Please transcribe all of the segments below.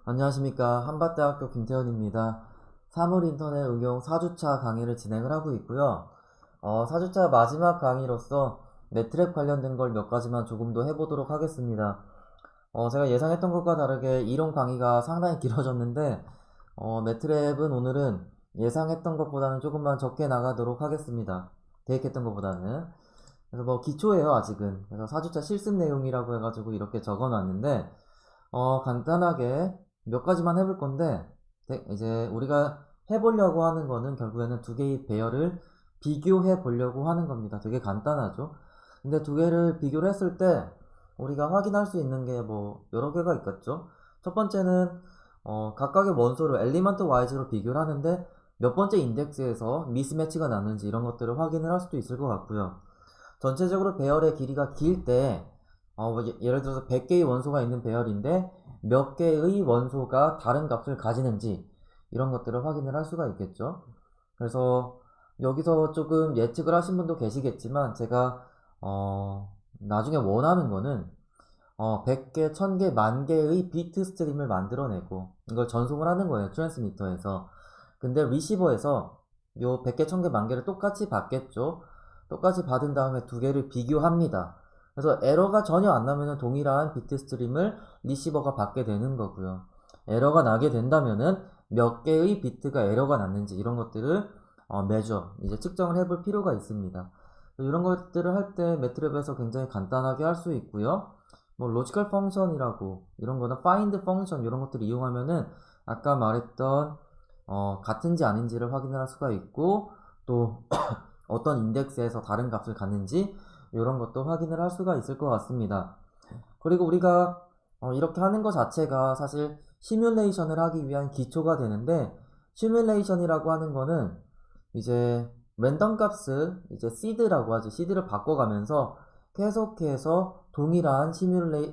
안녕하십니까. 한밭대학교 김태현입니다. 사물인터넷 응용 4주차 강의를 진행을 하고 있고요. 4주차 마지막 강의로서 매트랩 관련된 걸 몇 가지만 조금 더 해보도록 하겠습니다. 제가 예상했던 것과 다르게 이론 강의가 상당히 길어졌는데 매트랩은 오늘은 예상했던 것보다는 조금만 적게 나가도록 하겠습니다. 계획했던 것보다는. 그래서 뭐 기초예요, 아직은. 그래서 4주차 실습 내용이라고 해가지고 이렇게 적어놨는데 간단하게 몇 가지만 해볼 건데, 이제 우리가 해보려고 하는 거는 결국에는 두 개의 배열을 비교해 보려고 하는 겁니다. 되게 간단하죠? 근데 두 개를 비교를 했을 때, 우리가 확인할 수 있는 게 뭐, 여러 개가 있겠죠? 첫 번째는, 각각의 원소를 엘리먼트 와이즈로 비교를 하는데, 몇 번째 인덱스에서 미스매치가 났는지 이런 것들을 확인을 할 수도 있을 것 같고요. 전체적으로 배열의 길이가 길 때, 뭐 예를 들어서 100개의 원소가 있는 배열인데 몇 개의 원소가 다른 값을 가지는지 이런 것들을 확인을 할 수가 있겠죠. 그래서 여기서 조금 예측을 하신 분도 계시겠지만 제가 나중에 원하는 거는 100개, 1000개, 10,000개의 비트 스트림을 만들어내고 이걸 전송을 하는 거예요. 트랜스미터에서. 근데 리시버에서 요 100개, 1000개, 10,000개를 똑같이 받겠죠. 똑같이 받은 다음에 두 개를 비교합니다. 그래서 에러가 전혀 안 나면은 동일한 비트 스트림을 리시버가 받게 되는 거고요. 에러가 나게 된다면은 몇 개의 비트가 에러가 났는지 이런 것들을 매저 이제 측정을 해볼 필요가 있습니다. 이런 것들을 할 때 매트랩에서 굉장히 간단하게 할 수 있고요. 뭐 로지컬 펑션이라고 이런 거나 파인드 펑션 이런 것들을 이용하면은 아까 말했던 같은지 아닌지를 확인을 할 수가 있고 또 어떤 인덱스에서 다른 값을 갖는지 이런 것도 확인을 할 수가 있을 것 같습니다. 그리고 우리가 이렇게 하는 것 자체가 사실 시뮬레이션을 하기 위한 기초가 되는데 시뮬레이션이라고 하는 거는 이제 랜덤 값을 이제 시드라고 하죠. 시드를 바꿔가면서 계속해서 동일한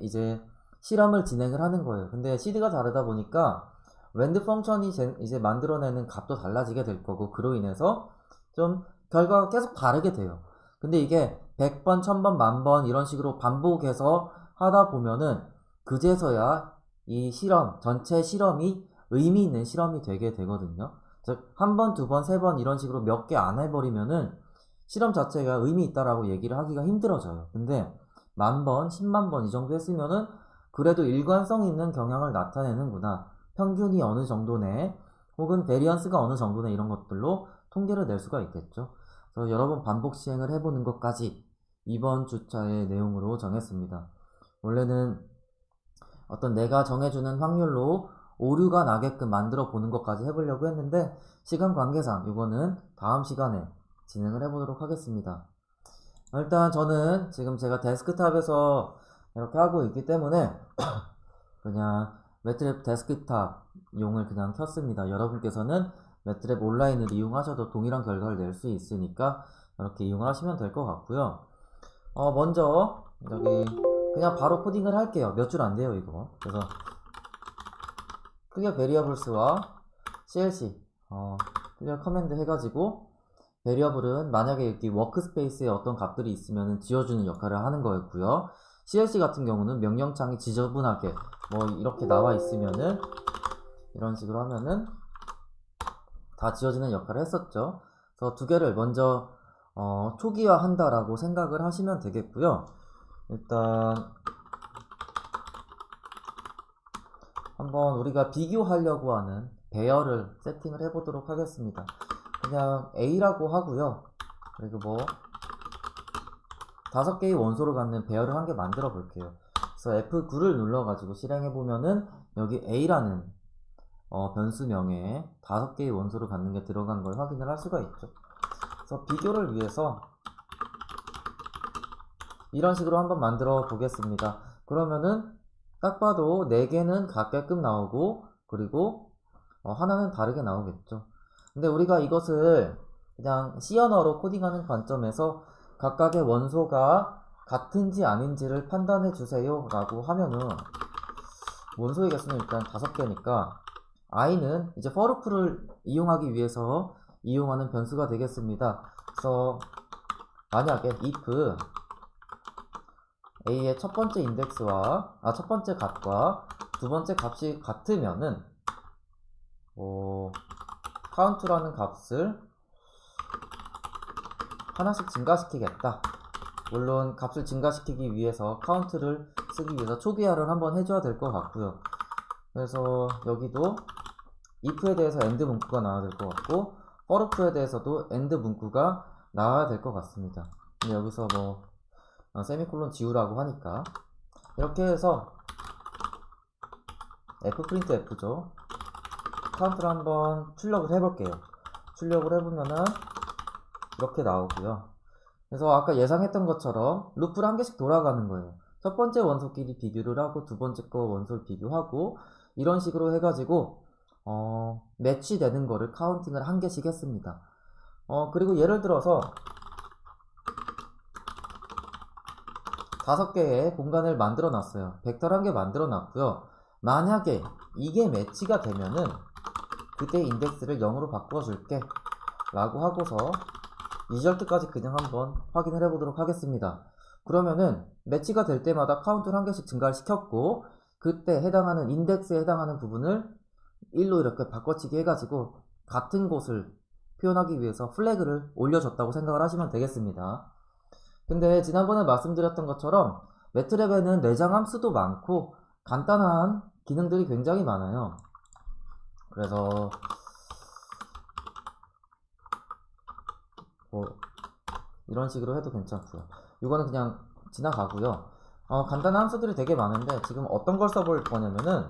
이제 실험을 진행을 하는 거예요. 근데 시드가 다르다 보니까 랜드 펑션이 이제 만들어내는 값도 달라지게 될 거고 그로 인해서 좀 결과가 계속 다르게 돼요. 근데 이게 100번, 1000번, 10,000번 이런 식으로 반복해서 하다 보면은 그제서야 이 실험, 전체 실험이 의미 있는 실험이 되게 되거든요. 즉, 한 번, 두 번, 세 번 이런 식으로 몇 개 안 해버리면은 실험 자체가 의미 있다라고 얘기를 하기가 힘들어져요. 근데 10,000번, 10만 번 이 정도 했으면은 그래도 일관성 있는 경향을 나타내는구나. 평균이 어느 정도네, 혹은 베리언스가 어느 정도네 이런 것들로 통계를 낼 수가 있겠죠. 그래서 여러 번 반복 시행을 해보는 것까지 이번 주차의 내용으로 정했습니다. 원래는 어떤 내가 정해주는 확률로 오류가 나게끔 만들어 보는 것까지 해보려고 했는데 시간 관계상 이거는 다음 시간에 진행을 해보도록 하겠습니다. 일단 저는 지금 제가 데스크탑에서 이렇게 하고 있기 때문에 그냥 매트랩 데스크탑 용을 그냥 켰습니다. 여러분께서는 매트랩 온라인을 이용하셔도 동일한 결과를 낼 수 있으니까 이렇게 이용을 하시면 될 것 같고요. 먼저 여기 그냥 바로 코딩을 할게요. 몇 줄 안 돼요 이거. 그래서 클리어 베리어블스와 CLC 클리어 커맨드 해가지고 베리어블은 만약에 여기 워크스페이스에 어떤 값들이 있으면 지워주는 역할을 하는 거였고요. CLC 같은 경우는 명령창이 지저분하게 뭐 이렇게 나와 있으면은 이런 식으로 하면은 다 지워지는 역할을 했었죠. 그래서 두 개를 먼저 초기화 한다라고 생각을 하시면 되겠고요. 일단 한번 우리가 비교하려고 하는 배열을 세팅을 해보도록 하겠습니다. 그냥 A라고 하고요. 그리고 뭐 5개의 원소를 갖는 배열을 한 개 만들어 볼게요. 그래서 F9를 눌러가지고 실행해보면은 여기 A라는 변수명에 5개의 원소를 갖는 게 들어간 걸 확인을 할 수가 있죠. 그래서 비교를 위해서 이런 식으로 한번 만들어 보겠습니다. 그러면은 딱 봐도 4개는 같게끔 나오고 그리고 하나는 다르게 나오겠죠. 근데 우리가 이것을 그냥 C 언어로 코딩하는 관점에서 각각의 원소가 같은지 아닌지를 판단해 주세요 라고 하면은 원소의 개수는 일단 5개니까 i는 이제 for loop를 이용하기 위해서 이용하는 변수가 되겠습니다. 그래서 만약에 if a의 첫 번째 인덱스와 첫 번째 값과 두 번째 값이 같으면은 카운트라는 값을 하나씩 증가시키겠다. 물론 값을 증가시키기 위해서 카운트를 쓰기 위해서 초기화를 한번 해줘야 될 것 같고요. 그래서 여기도 if에 대해서 end 문구가 나와야 될 것 같고 for에 대해서도 end 문구가 나와야 될 것 같습니다. 근데 여기서 뭐 세미콜론 지우라고 하니까 이렇게 해서 fprint f죠. 카운트를 한번 출력을 해볼게요. 출력을 해보면은 이렇게 나오고요. 그래서 아까 예상했던 것처럼 루프를 한 개씩 돌아가는 거예요. 첫 번째 원소끼리 비교를 하고 두 번째 거 원소를 비교하고 이런 식으로 해가지고 매치되는 거를 카운팅을 한 개씩 했습니다. 그리고 예를 들어서 5개의 공간을 만들어 놨어요. 벡터를 한 개 만들어 놨고요. 만약에 이게 매치가 되면은 그때 인덱스를 0으로 바꿔줄게 라고 하고서 리절트까지 그냥 한번 확인을 해보도록 하겠습니다. 그러면은 매치가 될 때마다 카운트를 한 개씩 증가를 시켰고 그때 해당하는 인덱스에 해당하는 부분을 1로 이렇게 바꿔치기 해가지고 같은 곳을 표현하기 위해서 플래그를 올려줬다고 생각을 하시면 되겠습니다. 근데 지난번에 말씀드렸던 것처럼 매트랩에는 내장 함수도 많고 간단한 기능들이 굉장히 많아요. 그래서 이런 식으로 해도 괜찮고요. 이거는 그냥 지나가고요. 간단한 함수들이 되게 많은데 지금 어떤 걸 써볼 거냐면은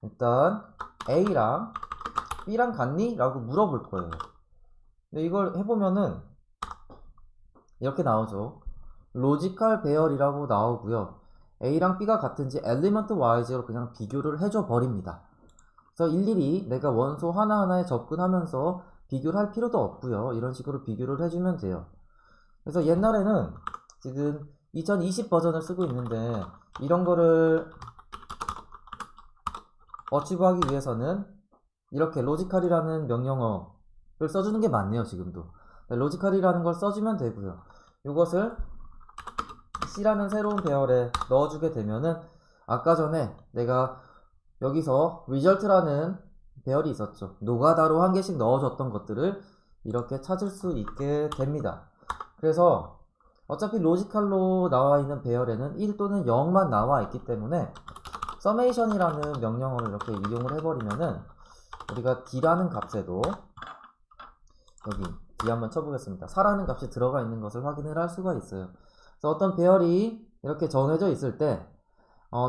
일단 A랑 B랑 같니? 라고 물어볼 거예요. 근데 이걸 해보면은 이렇게 나오죠. 로지컬 배열이라고 나오고요. A랑 B가 같은지 엘리먼트 와이즈로 그냥 비교를 해줘 버립니다. 그래서 일일이 내가 원소 하나하나에 접근하면서 비교를 할 필요도 없고요. 이런 식으로 비교를 해주면 돼요. 그래서 옛날에는 지금 2020 버전을 쓰고 있는데 이런 거를 어치브하기 위해서는 이렇게 로지컬이라는 명령어를 써주는 게 맞네요. 지금도 로지컬이라는 걸 써주면 되고요. 이것을 C라는 새로운 배열에 넣어주게 되면은 아까 전에 내가 여기서 result라는 배열이 있었죠. 노가다로 한 개씩 넣어줬던 것들을 이렇게 찾을 수 있게 됩니다. 그래서 어차피 로지컬로 나와 있는 배열에는 1 또는 0만 나와 있기 때문에 summation이라는 명령어를 이렇게 이용을 해버리면은 우리가 d라는 값에도 여기 D 한번 쳐보겠습니다. 4라는 값이 들어가 있는 것을 확인을 할 수가 있어요. 그래서 어떤 배열이 이렇게 정해져 있을 때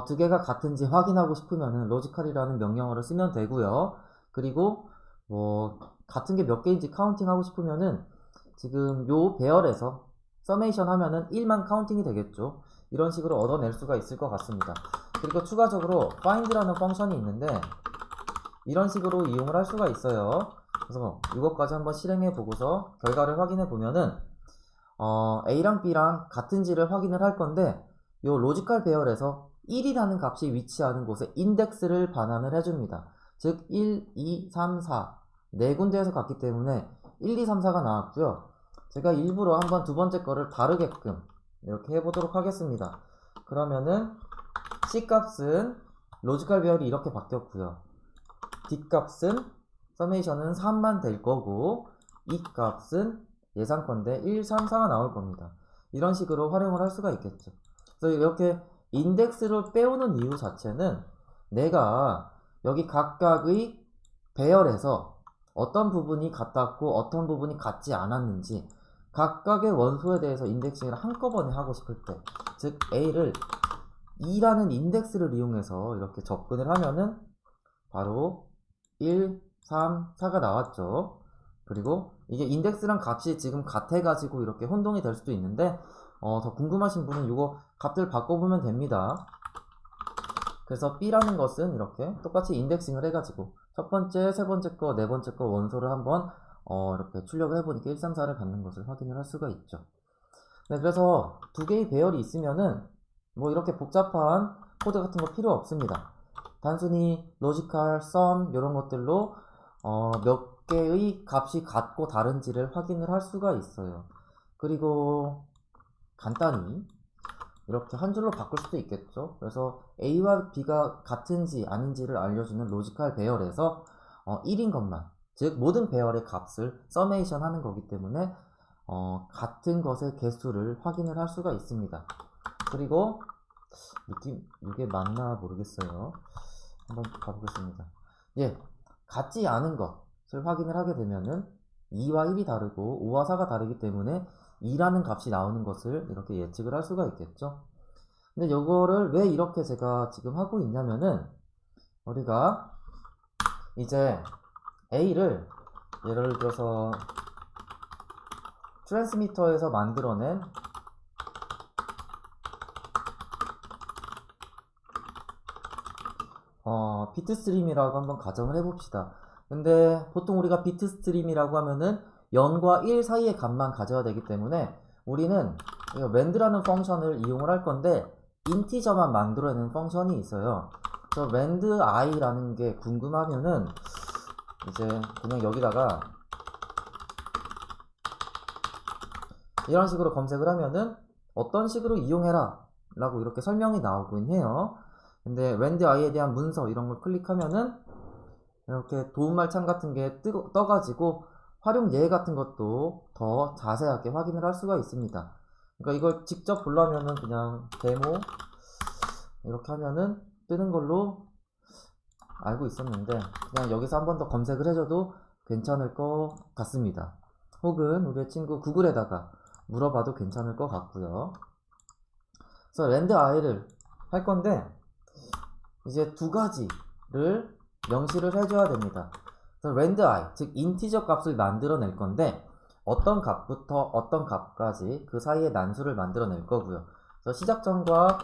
두 개가 같은지 확인하고 싶으면은 로지컬이라는 명령어를 쓰면 되고요. 그리고 뭐 같은 게 몇 개인지 카운팅하고 싶으면은 지금 요 배열에서 서메이션 하면은 1만 카운팅이 되겠죠. 이런 식으로 얻어낼 수가 있을 것 같습니다. 그리고 추가적으로 find라는 펑션이 있는데 이런 식으로 이용을 할 수가 있어요. 그래서 이것까지 한번 실행해 보고서 결과를 확인해 보면은 A랑 B랑 같은지를 확인을 할 건데 요 로지컬 배열에서 1이라는 값이 위치하는 곳에 인덱스를 반환을 해줍니다. 즉 1, 2, 3, 4 네 군데에서 갔기 때문에 1, 2, 3, 4가 나왔고요. 제가 일부러 한번 두 번째 거를 다르게끔 이렇게 해보도록 하겠습니다. 그러면은 C 값은 로지컬 배열이 이렇게 바뀌었고요. D 값은 서메이션은 3만 될 거고 E 값은 예상컨대 1, 3, 4가 나올 겁니다. 이런 식으로 활용을 할 수가 있겠죠. 그래서 이렇게 인덱스를 빼오는 이유 자체는 내가 여기 각각의 배열에서 어떤 부분이 같았고 어떤 부분이 같지 않았는지 각각의 원소에 대해서 인덱싱을 한꺼번에 하고 싶을 때, 즉 A를 2라는 인덱스를 이용해서 이렇게 접근을 하면은 바로 1, 3, 4가 나왔죠. 그리고 이게 인덱스랑 값이 지금 같아가지고 이렇게 혼동이 될 수도 있는데 더 궁금하신 분은 이거 값들 바꿔보면 됩니다. 그래서 B라는 것은 이렇게 똑같이 인덱싱을 해가지고 첫 번째, 세 번째 거, 네 번째 거 원소를 한번 이렇게 출력을 해보니까 1, 3, 4를 갖는 것을 확인을 할 수가 있죠. 네, 그래서 두 개의 배열이 있으면은 뭐 이렇게 복잡한 코드 같은 거 필요 없습니다. 단순히 로지컬, sum 이런 것들로 몇 개의 값이 같고 다른지를 확인을 할 수가 있어요. 그리고 간단히 이렇게 한 줄로 바꿀 수도 있겠죠. 그래서 A와 B가 같은지 아닌지를 알려주는 로지컬 배열에서 1인 것만, 즉 모든 배열의 값을 서메이션 하는 거기 때문에 같은 것의 개수를 확인을 할 수가 있습니다. 그리고 이게 맞나 모르겠어요. 한번 가보겠습니다. 예, 같지 않은 것을 확인을 하게 되면은 2와 1이 다르고 5와 4가 다르기 때문에 2라는 값이 나오는 것을 이렇게 예측을 할 수가 있겠죠. 근데 이거를 왜 이렇게 제가 지금 하고 있냐면은 우리가 이제 A를 예를 들어서 트랜스미터에서 만들어낸 비트 스트림이라고 한번 가정을 해봅시다. 근데 보통 우리가 비트 스트림이라고 하면은 0과 1 사이의 값만 가져야 되기 때문에 우리는 rand라는 펑션을 이용을 할 건데 인티저만 만들어내는 펑션이 있어요. 그래서 rand i라는 게 궁금하면은 이제 그냥 여기다가 이런 식으로 검색을 하면은 어떤 식으로 이용해라 라고 이렇게 설명이 나오긴 해요. 근데 rand i에 대한 문서 이런 걸 클릭하면은 이렇게 도움말 창 같은 게 떠가지고 활용 예 같은 것도 더 자세하게 확인을 할 수가 있습니다. 그러니까 이걸 직접 보려면은 그냥 데모 이렇게 하면은 뜨는 걸로 알고 있었는데 그냥 여기서 한 번 더 검색을 해줘도 괜찮을 것 같습니다. 혹은 우리의 친구 구글에다가 물어봐도 괜찮을 것 같고요. 그래서 rand i를 할 건데 이제 두 가지를 명시를 해줘야 됩니다. 그래서 rand i, 즉 인티저 값을 만들어낼 건데 어떤 값부터 어떤 값까지 그 사이에 난수를 만들어낼 거고요. 그래서 시작점과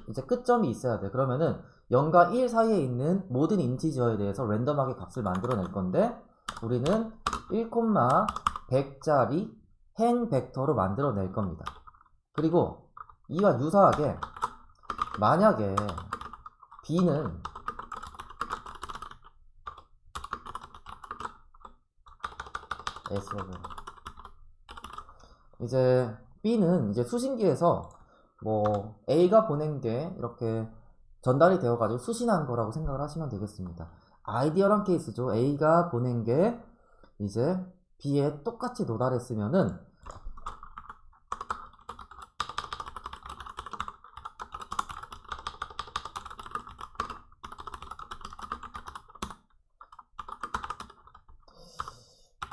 이제 끝점이 있어야 돼. 그러면은 0과 1 사이에 있는 모든 인티저에 대해서 랜덤하게 값을 만들어낼 건데 우리는 1,100짜리 행 벡터로 만들어낼 겁니다. 그리고 이와 유사하게 만약에 b는 이제 b는 이제 수신기에서 뭐 a가 보낸 게 이렇게 전달이 되어 가지고 수신한 거라고 생각을 하시면 되겠습니다. 아이디어란 케이스죠. a가 보낸 게 이제 b에 똑같이 도달했으면은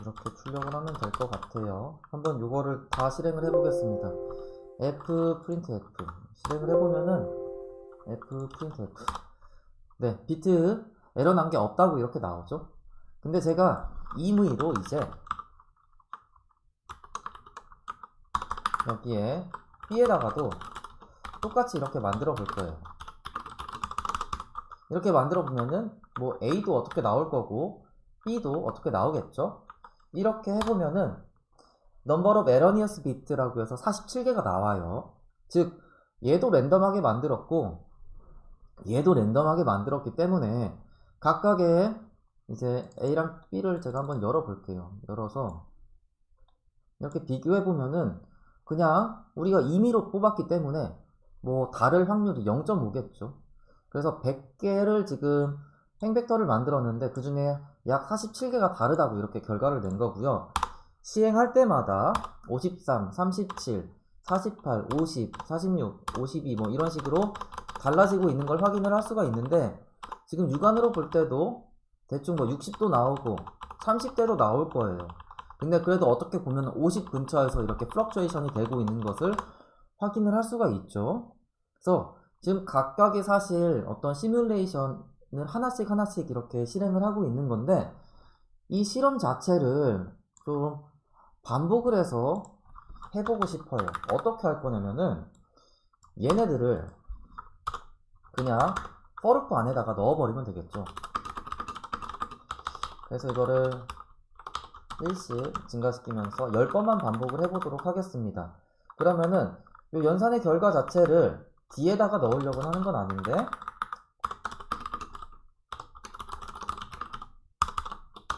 이렇게 출력을 하면 될 것 같아요. 한번 요거를 다 실행을 해보겠습니다. f printf 실행을 해보면은 f printf 네, 비트 에러 난 게 없다고 이렇게 나오죠. 근데 제가 임의로 이제 여기에 b에다가도 똑같이 이렇게 만들어 볼 거예요. 이렇게 만들어 보면은 뭐 a도 어떻게 나올 거고 b도 어떻게 나오겠죠. 이렇게 해보면은 number of erroneous bit라고 해서 47개가 나와요. 즉 얘도 랜덤하게 만들었고 얘도 랜덤하게 만들었기 때문에 각각의 이제 a랑 b를 제가 한번 열어 볼게요. 열어서 이렇게 비교해 보면은 그냥 우리가 임의로 뽑았기 때문에 뭐 다를 확률이 0.5겠죠. 그래서 100개를 지금 행벡터를 만들었는데 그 중에 약 47개가 다르다고 이렇게 결과를 낸 거고요. 시행할 때마다 53, 37, 48, 50, 46, 52 뭐 이런 식으로 달라지고 있는 걸 확인을 할 수가 있는데 지금 육안으로 볼 때도 대충 뭐 60도 나오고 30대도 나올 거예요. 근데 그래도 어떻게 보면 50 근처에서 이렇게 플럭추에이션이 되고 있는 것을 확인을 할 수가 있죠. 그래서 지금 각각의 사실 어떤 시뮬레이션을 하나씩 이렇게 실행을 하고 있는 건데 이 실험 자체를 좀 반복을 해서 해보고 싶어요. 어떻게 할 거냐면은 얘네들을 그냥 for 안에다가 넣어버리면 되겠죠. 그래서 이거를 1씩 증가시키면서 10번만 반복을 해보도록 하겠습니다. 그러면은 이 연산의 결과 자체를 D에다가 넣으려고 하는 건 아닌데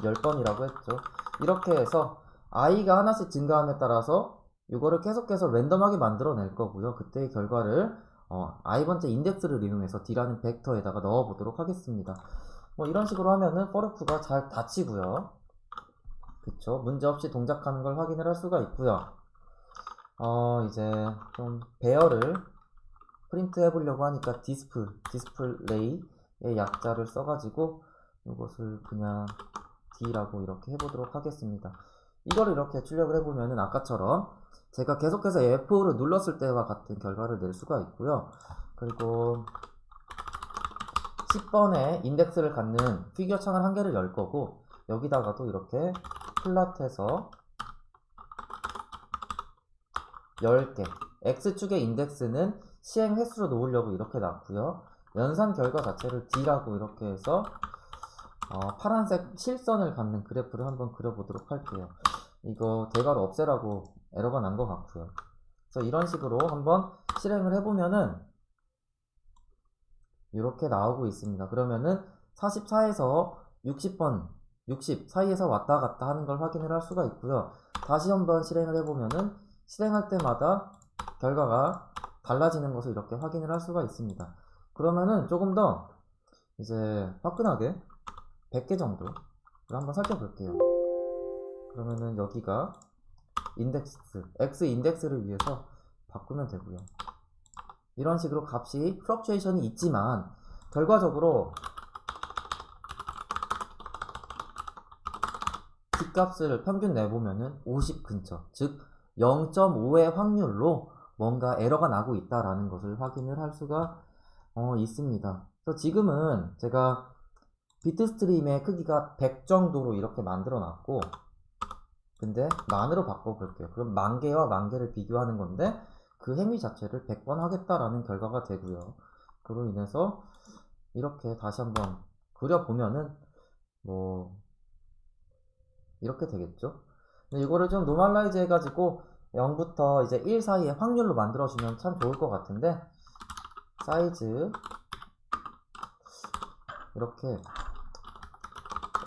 10번이라고 했죠. 이렇게 해서 i가 하나씩 증가함에 따라서 이거를 계속해서 랜덤하게 만들어낼 거고요. 그때의 결과를 i번째 인덱스를 이용해서 d라는 벡터에다가 넣어보도록 하겠습니다. 뭐 이런 식으로 하면은 for loop가 잘 닫히고요. 그쵸? 문제없이 동작하는 걸 확인을 할 수가 있고요. 이제 좀 배열을 프린트 해보려고 하니까 디스플레이의 약자를 써가지고 이것을 그냥 D라고 이렇게 해보도록 하겠습니다. 이거를 이렇게 출력을 해보면은 아까처럼 제가 계속해서 F5를 눌렀을 때와 같은 결과를 낼 수가 있고요. 그리고 10번에 인덱스를 갖는 피규어 창을 한 개를 열 거고, 여기다가도 이렇게 플랫해서 10개, X축의 인덱스는 시행 횟수로 놓으려고 이렇게 놨고요. 연산 결과 자체를 D라고 이렇게 해서 파란색 실선을 갖는 그래프를 한번 그려보도록 할게요. 이거 대괄호 없애라고 에러가 난 것 같고요. 그래서 이런 식으로 한번 실행을 해보면은 이렇게 나오고 있습니다. 그러면은 44에서 60번, 60 사이에서 왔다 갔다 하는 걸 확인을 할 수가 있고요. 다시 한번 실행을 해보면은 실행할 때마다 결과가 달라지는 것을 이렇게 확인을 할 수가 있습니다. 그러면은 조금 더 이제 화끈하게 100개 정도를 한번 살펴볼게요. 그러면은 여기가 인덱스, X 인덱스를 위해서 바꾸면 되고요. 이런 식으로 값이 플럭추에이션이 있지만 결과적으로 D값을 평균 내보면은 50 근처, 즉 0.5의 확률로 뭔가 에러가 나고 있다라는 것을 확인을 할 수가 있습니다. 그래서 지금은 제가 비트 스트림의 크기가 100 정도로 이렇게 만들어 놨고, 근데 만으로 바꿔볼게요. 그럼 만개와 만개를 비교하는 건데 그 행위 자체를 100번 하겠다라는 결과가 되고요. 그로 인해서 이렇게 다시 한번 그려보면은 뭐 이렇게 되겠죠. 근데 이거를 좀 노멀라이즈 해가지고 0부터 이제 1 사이의 확률로 만들어주면 참 좋을 것 같은데, 사이즈 이렇게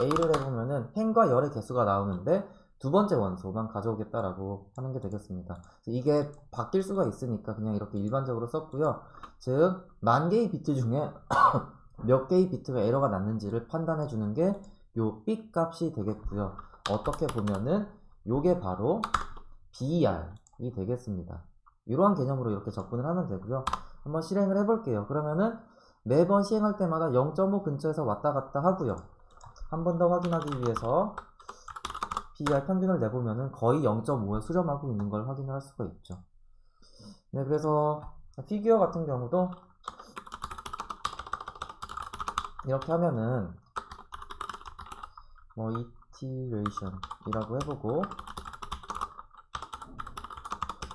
A를 해보면은 펜과 열의 개수가 나오는데 두 번째 원소만 가져오겠다라고 하는 게 되겠습니다. 이게 바뀔 수가 있으니까 그냥 이렇게 일반적으로 썼고요. 즉, 만 개의 비트 중에 몇 개의 비트가 에러가 났는지를 판단해 주는 게 요 B 값이 되겠고요. 어떻게 보면은 요게 바로 BER이 되겠습니다. 이러한 개념으로 이렇게 접근을 하면 되고요. 한번 실행을 해볼게요. 그러면은 매번 시행할 때마다 0.5 근처에서 왔다 갔다 하고요. 한 번 더 확인하기 위해서 BER 평균을 내보면은 거의 0.5에 수렴하고 있는 걸 확인을 할 수가 있죠. 네, 그래서 피규어 같은 경우도 이렇게 하면은 뭐 iteration이라고 해보고,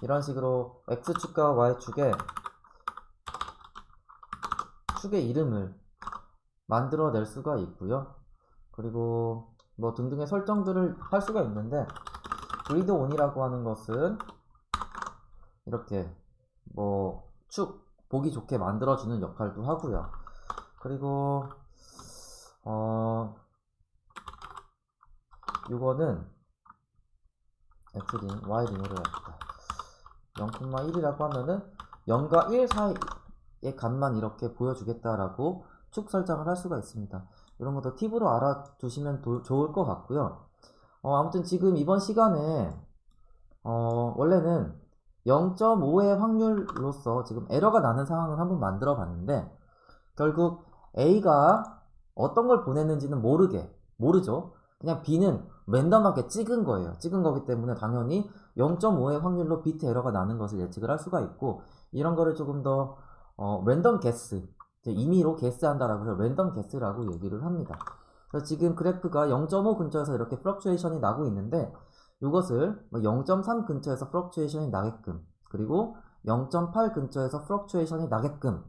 이런 식으로 X축과 Y축에 축의 이름을 만들어낼 수가 있고요. 그리고 뭐 등등의 설정들을 할 수가 있는데, 그리드 온이라고 하는 것은 이렇게 뭐 축 보기 좋게 만들어주는 역할도 하고요. 그리고 이거는 x린 y린으로 해야겠다. 0,1이라고 하면은 0과 1 사이의 값만 이렇게 보여주겠다라고 축 설정을 할 수가 있습니다. 이런 것도 팁으로 알아두시면 좋을 것 같고요. 아무튼 지금 이번 시간에 원래는 0.5의 확률로서 지금 에러가 나는 상황을 한번 만들어 봤는데, 결국 A가 어떤 걸 보냈는지는 모르죠. 그냥 B는 랜덤하게 찍은 거예요. 찍은 거기 때문에 당연히 0.5의 확률로 비트 에러가 나는 것을 예측을 할 수가 있고, 이런 거를 조금 더 랜덤 게스, 임의로 게스한다라고 해서 랜덤 게스라고 얘기를 합니다. 그래서 지금 그래프가 0.5 근처에서 이렇게 플럭추에이션이 나고 있는데, 이것을 0.3 근처에서 플럭추에이션이 나게끔, 그리고 0.8 근처에서 플럭추에이션이 나게끔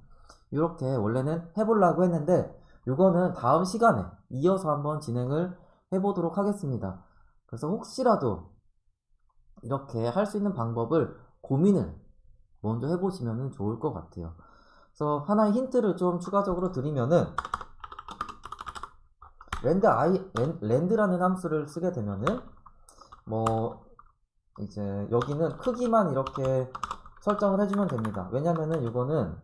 이렇게 원래는 해보려고 했는데, 이거는 다음 시간에 이어서 한번 진행을 해보도록 하겠습니다. 그래서 혹시라도 이렇게 할 수 있는 방법을 고민을 먼저 해보시면 좋을 것 같아요. 그래서 하나의 힌트를 좀 추가적으로 드리면은, 랜드라는 함수를 쓰게 되면은 뭐 이제 여기는 크기만 이렇게 설정을 해주면 됩니다. 왜냐면은 이거는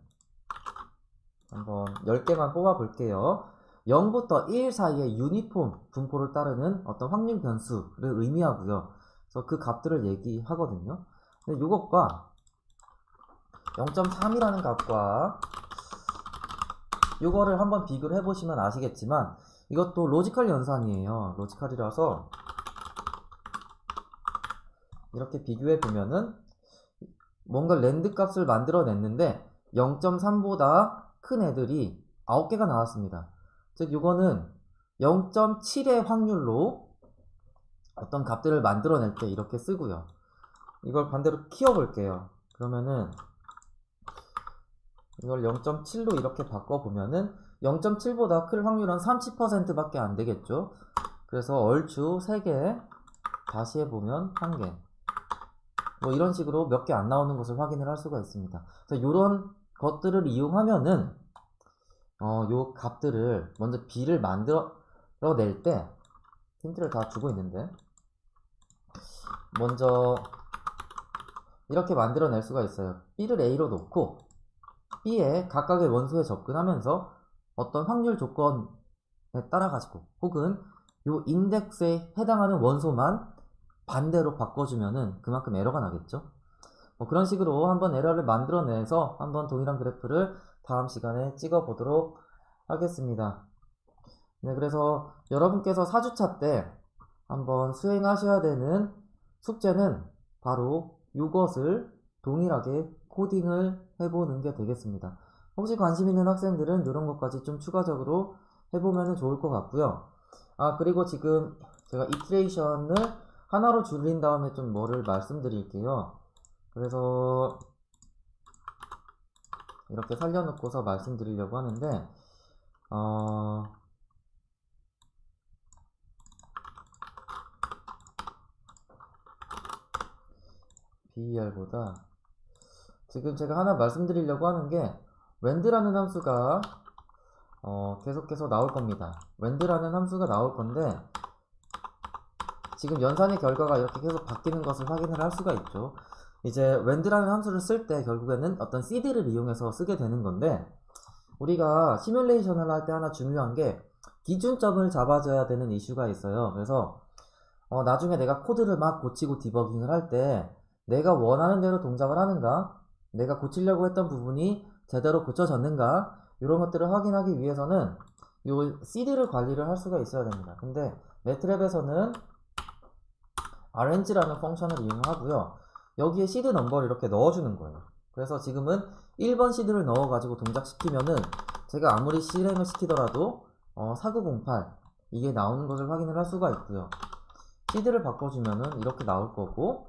한번 10개만 뽑아 볼게요. 0부터 1 사이의 유니폼 분포를 따르는 어떤 확률 변수를 의미하고요. 그래서 그 값들을 얘기하거든요. 근데 이것과 0.3이라는 값과 이거를 한번 비교를 해보시면 아시겠지만 이것도 로지컬 연산이에요. 로지컬이라서 이렇게 비교해 보면은 뭔가 랜드 값을 만들어냈는데 0.3보다 큰 애들이 9개가 나왔습니다. 즉 이거는 0.7의 확률로 어떤 값들을 만들어낼 때 이렇게 쓰고요. 이걸 반대로 키워볼게요. 그러면은 이걸 0.7로 이렇게 바꿔보면은 0.7보다 클 확률은 30%밖에 안 되겠죠. 그래서 얼추 3개, 다시 해보면 1개. 뭐 이런 식으로 몇 개 안 나오는 것을 확인을 할 수가 있습니다. 그래서 이런 것들을 이용하면은 요 값들을 먼저 B를 만들어낼 때 힌트를 다 주고 있는데 먼저 이렇게 만들어낼 수가 있어요. B를 A로 놓고 B의 각각의 원소에 접근하면서 어떤 확률 조건에 따라 가지고 혹은 요 인덱스에 해당하는 원소만 반대로 바꿔주면은 그만큼 에러가 나겠죠. 뭐 그런 식으로 한번 에러를 만들어내서 한번 동일한 그래프를 다음 시간에 찍어 보도록 하겠습니다. 네, 그래서 여러분께서 4주차 때 한번 수행하셔야 되는 숙제는 바로 이것을 동일하게 코딩을 해보는 게 되겠습니다. 혹시 관심 있는 학생들은 이런 것까지 좀 추가적으로 해보면 좋을 것 같고요. 그리고 지금 제가 이트레이션을 하나로 줄인 다음에 좀 뭐를 말씀드릴게요. 그래서 이렇게 살려놓고서 말씀드리려고 하는데 BER보다 지금 제가 하나 말씀드리려고 하는 게 웬드라는 함수가 계속해서 나올 겁니다. 웬드라는 함수가 나올 건데 지금 연산의 결과가 이렇게 계속 바뀌는 것을 확인을 할 수가 있죠. 이제 웬드라는 함수를 쓸 때 결국에는 어떤 seed를 이용해서 쓰게 되는 건데 우리가 시뮬레이션을 할 때 하나 중요한 게 기준점을 잡아줘야 되는 이슈가 있어요. 그래서 나중에 내가 코드를 막 고치고 디버깅을 할 때 내가 원하는 대로 동작을 하는가, 내가 고치려고 했던 부분이 제대로 고쳐졌는가, 이런 것들을 확인하기 위해서는 요 seed를 관리를 할 수가 있어야 됩니다. 근데 매트랩에서는 arrange라는 펑션을 이용하고요. 여기에 seed 넘버를 이렇게 넣어주는 거예요. 그래서 지금은 1번 seed를 넣어가지고 동작시키면은 제가 아무리 실행을 시키더라도 4908 이게 나오는 것을 확인을 할 수가 있고요. seed를 바꿔주면은 이렇게 나올 거고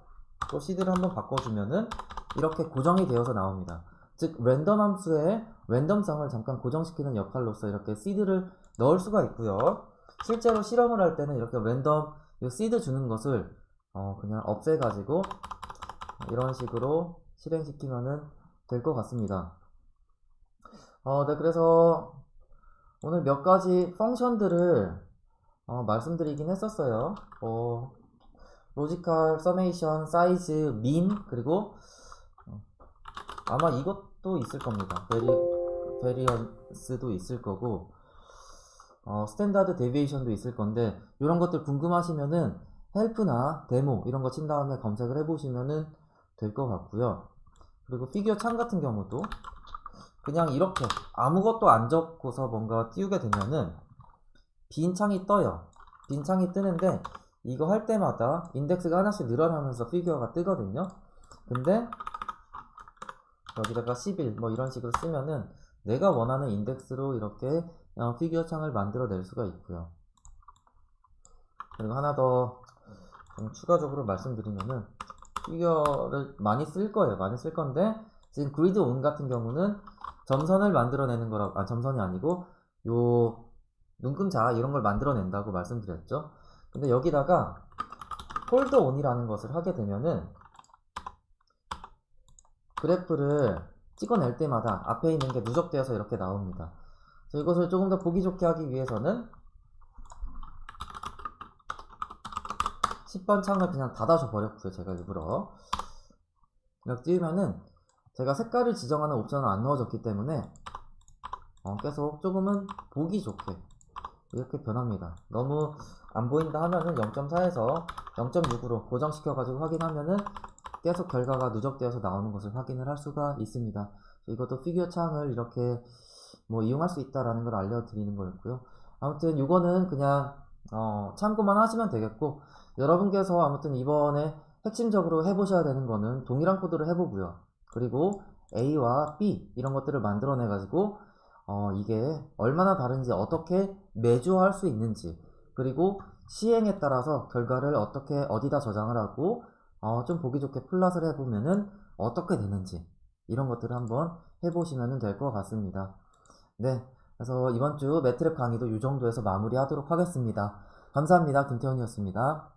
또 seed를 한번 바꿔주면은 이렇게 고정이 되어서 나옵니다. 즉 랜덤 함수의 랜덤성을 잠깐 고정시키는 역할로서 이렇게 seed를 넣을 수가 있고요. 실제로 실험을 할 때는 이렇게 랜덤 이 seed 주는 것을 그냥 없애가지고 이런 식으로 실행시키면은 될 것 같습니다. 네, 그래서 오늘 몇 가지 펑션들을 말씀드리긴 했었어요. 로지컬, 서메이션, 사이즈, 민, 그리고 아마 이것도 있을 겁니다. 베리언스도 있을 거고 스탠다드 데비에이션도 있을 건데 이런 것들 궁금하시면은 헬프나 데모 이런 거 친 다음에 검색을 해보시면은 될 것 같고요. 그리고 피규어 창 같은 경우도 그냥 이렇게 아무것도 안 적고서 뭔가 띄우게 되면은 빈 창이 떠요. 빈 창이 뜨는데 이거 할 때마다 인덱스가 하나씩 늘어나면서 피규어가 뜨거든요. 근데 여기다가 11 뭐 이런 식으로 쓰면은 내가 원하는 인덱스로 이렇게 피규어 창을 만들어낼 수가 있고요. 그리고 하나 더 좀 추가적으로 말씀드리면은 피규어를 많이 쓸 거예요. 많이 쓸 건데 지금 그리드 온 같은 경우는 점선을 만들어내는 거라고 점선이 아니고 요 눈금자 이런 걸 만들어낸다고 말씀드렸죠. 근데 여기다가 홀드 온이라는 것을 하게 되면은 그래프를 찍어낼 때마다 앞에 있는 게 누적되어서 이렇게 나옵니다. 그래서 이것을 조금 더 보기 좋게 하기 위해서는 10번 창을 그냥 닫아줘 버렸고요. 제가 일부러 이렇게 띄우면은 제가 색깔을 지정하는 옵션은 안 넣어줬기 때문에 계속 조금은 보기 좋게 이렇게 변합니다. 너무 안 보인다 하면은 0.4에서 0.6으로 고정시켜 가지고 확인하면은 계속 결과가 누적되어서 나오는 것을 확인을 할 수가 있습니다. 이것도 피규어 창을 이렇게 뭐 이용할 수 있다라는 걸 알려드리는 거였고요. 아무튼 이거는 그냥 참고만 하시면 되겠고, 여러분께서 아무튼 이번에 핵심적으로 해보셔야 되는 거는 동일한 코드를 해보고요. 그리고 A와 B 이런 것들을 만들어내 가지고 이게 얼마나 다른지, 어떻게 매주할 수 있는지, 그리고 시행에 따라서 결과를 어떻게 어디다 저장을 하고 좀 보기 좋게 플랫을 해보면은 어떻게 되는지, 이런 것들을 한번 해보시면 될 것 같습니다. 네, 그래서 이번 주 매트랩 강의도 이 정도에서 마무리하도록 하겠습니다. 감사합니다. 김태훈이었습니다.